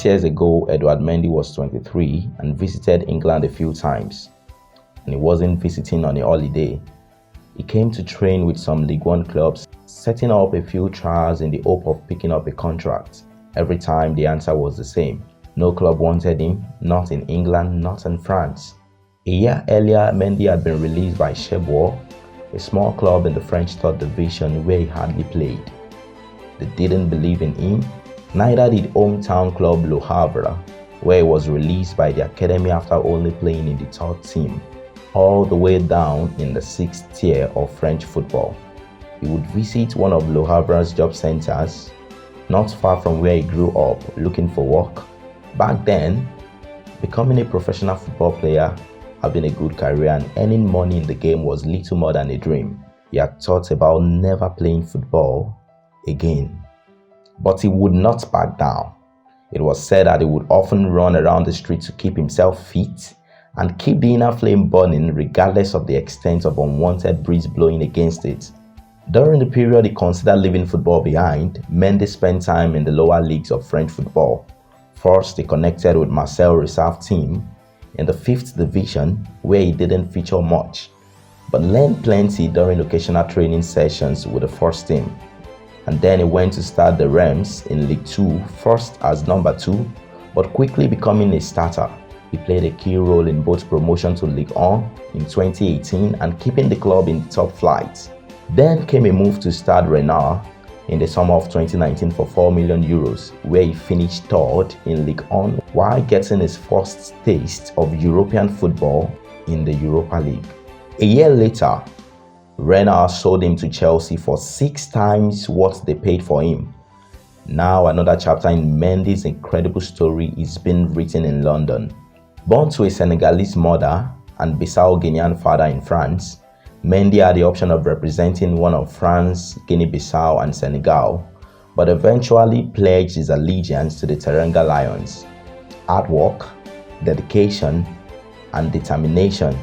years ago, Edouard Mendy was 23 and visited England a few times. And he wasn't visiting on a holiday. He came to train with some League One clubs, setting up a few trials in the hope of picking up a contract. Every time the answer was the same. No club wanted him, not in England, not in France. A year earlier, Mendy had been released by Cherbourg, a small club in the French third division where he hardly played. They didn't believe in him, neither did hometown club Le Havre, where he was released by the academy after only playing in the third team, all the way down in the 6th tier of French football. He would visit one of Le Havre's job centers, not far from where he grew up, looking for work. Back then, becoming a professional football player, having a good career and earning money in the game was little more than a dream. He had thought about never playing football again. But he would not back down. It was said that he would often run around the street to keep himself fit and keep the inner flame burning regardless of the extent of unwanted breeze blowing against it. During the period he considered leaving football behind, Mendy spent time in the lower leagues of French football. First, he connected with Marseille reserve team in the 5th division, where he didn't feature much, but learned plenty during occasional training sessions with the first team. And then he went to start the Reims in League 2, first as number 2, but quickly becoming a starter. He played a key role in both promotion to Ligue 1 in 2018 and keeping the club in the top flight. Then came a move to Stade Rennais in the summer of 2019 for €4 million, where he finished third in Ligue 1 while getting his first taste of European football in the Europa League. A year later, Rennais sold him to Chelsea for 6 times what they paid for him. Now another chapter in Mendy's incredible story is being written in London. Born to a Senegalese mother and Bissau-Guinean father in France, Mendy had the option of representing one of France, Guinea-Bissau and Senegal, but eventually pledged his allegiance to the Teranga Lions. Hard work, dedication, and determination.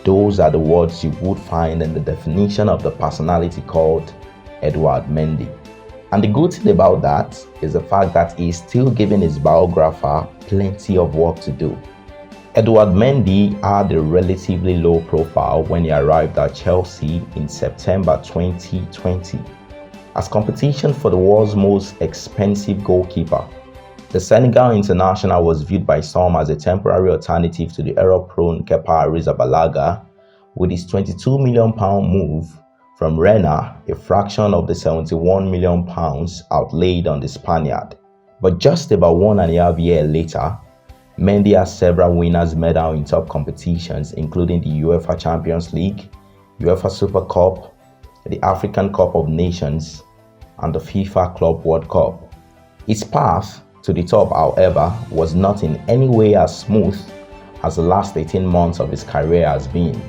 Those are the words you would find in the definition of the personality called Edouard Mendy. And the good thing about that is the fact that he is still giving his biographer plenty of work to do. Edouard Mendy had a relatively low profile when he arrived at Chelsea in September 2020 as competition for the world's most expensive goalkeeper. The Senegal international was viewed by some as a temporary alternative to the error-prone Kepa Arrizabalaga, with his £22 million move from Rennes, a fraction of the £71 million outlaid on the Spaniard. But just about 1.5 years later, Mendy has several winners' medals in top competitions, including the UEFA Champions League, UEFA Super Cup, the African Cup of Nations, and the FIFA Club World Cup. His path to the top, however, was not in any way as smooth as the last 18 months of his career has been.